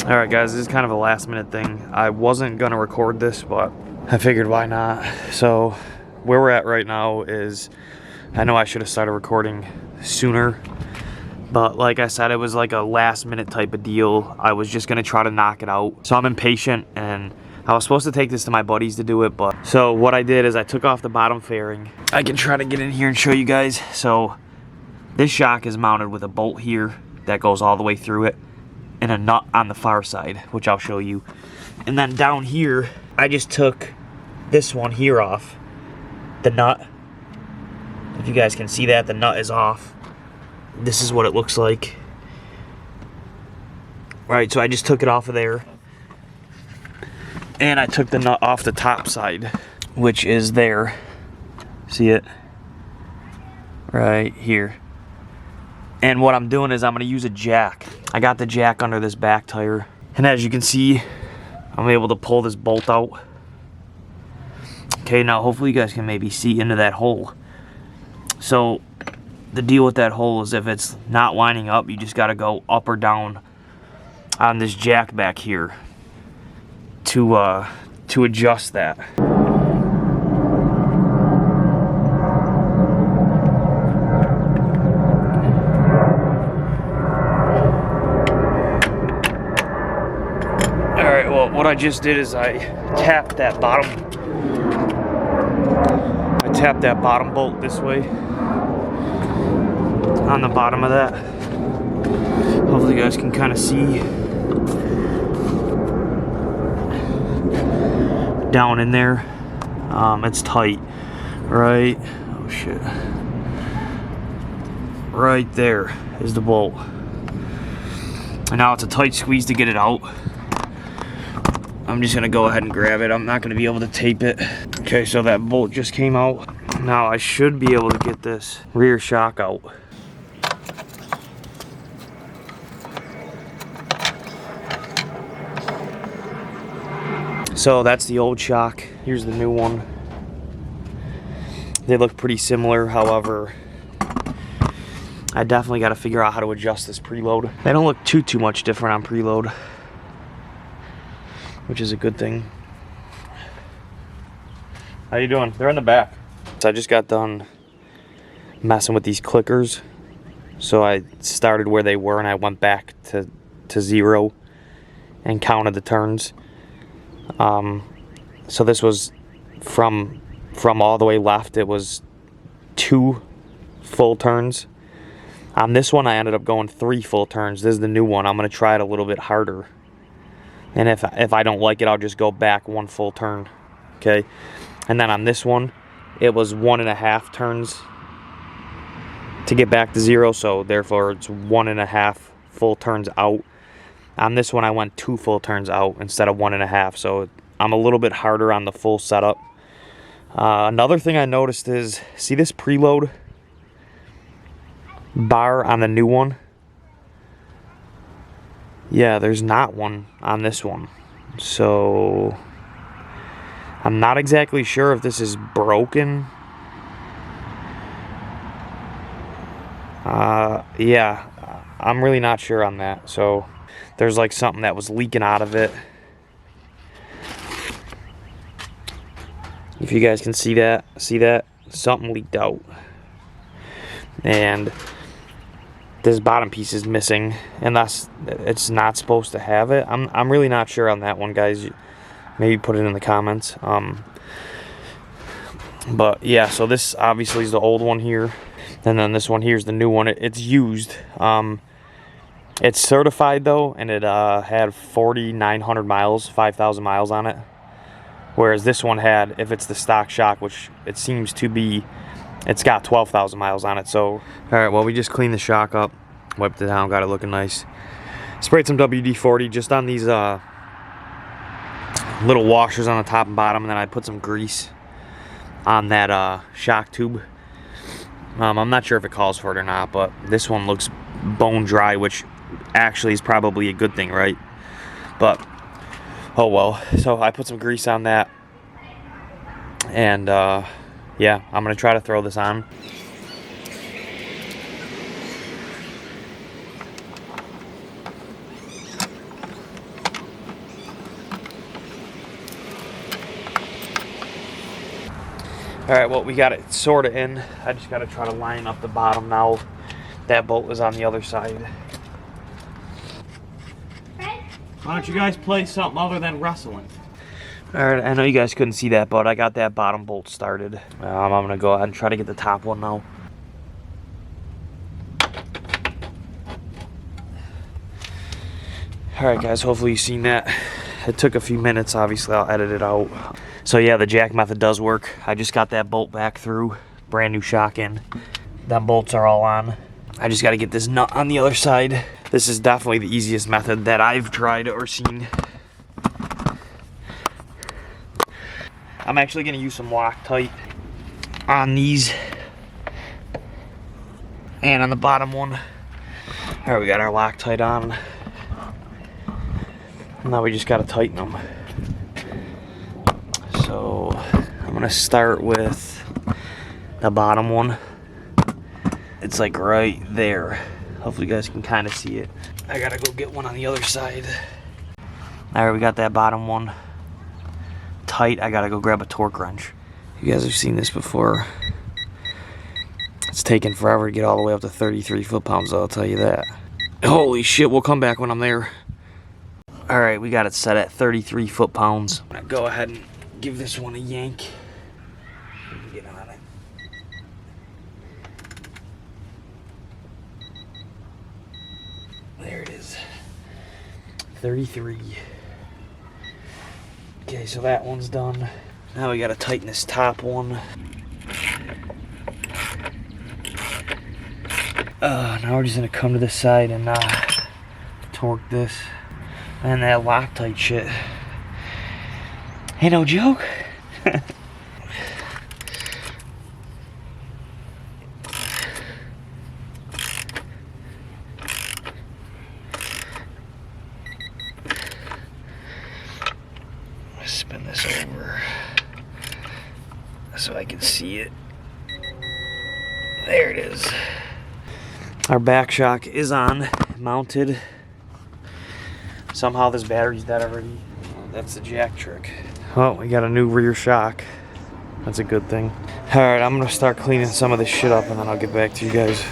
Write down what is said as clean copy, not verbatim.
Alright guys, this is kind of a last minute thing. I wasn't going to record this, but I figured why not. So where we're at right now is, I know I should have started recording sooner, but like I said, it was like a last minute type of deal. I was just going to try to knock it out. So I'm impatient, and I was supposed to take this to my buddies to do it, but so what I did is I took off the bottom fairing. I can try to get in here and show you guys. So this shock is mounted with a bolt here that goes all the way through it, and a nut on the far side, which I'll show you. And then down here, I just took this one here off, the nut. If you guys can see that, the nut is off. This is what it looks like. Right, so I just took it off of there. And I took the nut off the top side, which is there. See it? Right here. And what I'm doing is I'm going to use a jack. I got the jack under this back tire. And as you can see, I'm able to pull this bolt out. Okay, now hopefully you guys can maybe see into that hole. So the deal with that hole is if it's not lining up, you just got to go up or down on this jack back here to adjust that. Alright, well, what I just did is I tapped that bottom bolt this way on the bottom of that. Hopefully you guys can kind of see down in there. It's tight, right? Oh shit. Right there is the bolt. And now it's a tight squeeze to get it out. I'm just gonna go ahead and grab it. I'm not gonna be able to tape it. Okay, so that bolt just came out. Now I should be able to get this rear shock out. So that's the old shock. Here's the new one. They look pretty similar, however, I definitely got to figure out how to adjust this preload. They don't look too much different on preload, which is a good thing. How you doing? They're in the back. So I just got done messing with these clickers. So I started where they were and I went back to 0 and counted the turns. So this was from all the way left, it was 2 full turns. On this one I ended up going 3 full turns. This is the new one. I'm going to try it a little bit harder. And if I don't like it, I'll just go back 1 full turn. Okay. And then on this one, it was 1.5 turns to get back to 0. So therefore it's 1.5 full turns out. On this one, I went 2 full turns out instead of 1.5. So I'm a little bit harder on the full setup. Another thing I noticed is, see this preload bar on the new one? Yeah, there's not one on this one. So I'm not exactly sure if this is broken. Yeah, I'm really not sure on that. So there's like something that was leaking out of it. If you guys can see that, something leaked out. And this bottom piece is missing, and it's not supposed to have it. I'm really not sure on that one, guys. Maybe put it in the comments. But yeah, so this obviously is the old one here, and then this one here is the new one. It's used. It's certified though, and it had 4,900 miles, 5,000 miles on it. Whereas this one had, if it's the stock shock, which it seems to be, it's got 12,000 miles on it. So, all right, well, we just cleaned the shock up, wiped it down, got it looking nice. Sprayed some WD-40 just on these little washers on the top and bottom, and then I put some grease on that shock tube. I'm not sure if it calls for it or not, but this one looks bone dry, which actually is probably a good thing, right? But oh well. So I put some grease on that, and yeah, I'm gonna try to throw this on. Alright, well, we got it sort of in. I just got to try to line up the bottom now. That bolt was on the other side. Why don't you guys play something other than wrestling? Alright, I know you guys couldn't see that, but I got that bottom bolt started. I'm going to go ahead and try to get the top one now. Alright guys, hopefully you've seen that. It took a few minutes, obviously I'll edit it out. So yeah, the jack method does work. I just got that bolt back through, brand new shock in. Them bolts are all on. I just got to get this nut on the other side. This is definitely the easiest method that I've tried or seen. I'm actually going to use some Loctite on these and on the bottom one. Alright, we got our Loctite on. Now we just got to tighten them. So I'm going to start with the bottom one. It's like right there. Hopefully you guys can kind of see it. I got to go get one on the other side. Alright, we got that bottom one tight. I got to go grab a torque wrench. You guys have seen this before. It's taken forever to get all the way up to 33 foot-pounds, I'll tell you that. Holy shit, we'll come back when I'm there. Alright, we got it set at 33 foot-pounds. I'm going to go ahead and give this one a yank. Get on it. There it is. 33. Okay, so that one's done. Now we got to tighten this top one. Now we're just going to come to this side and torque this. Man, that Loctite shit ain't no joke. Spin this over so I can see it. There it is. Our back shock is on, mounted. Somehow this battery's dead already. That's the jack trick. Well, we got a new rear shock. That's a good thing. Alright, I'm gonna start cleaning some of this shit up and then I'll get back to you guys.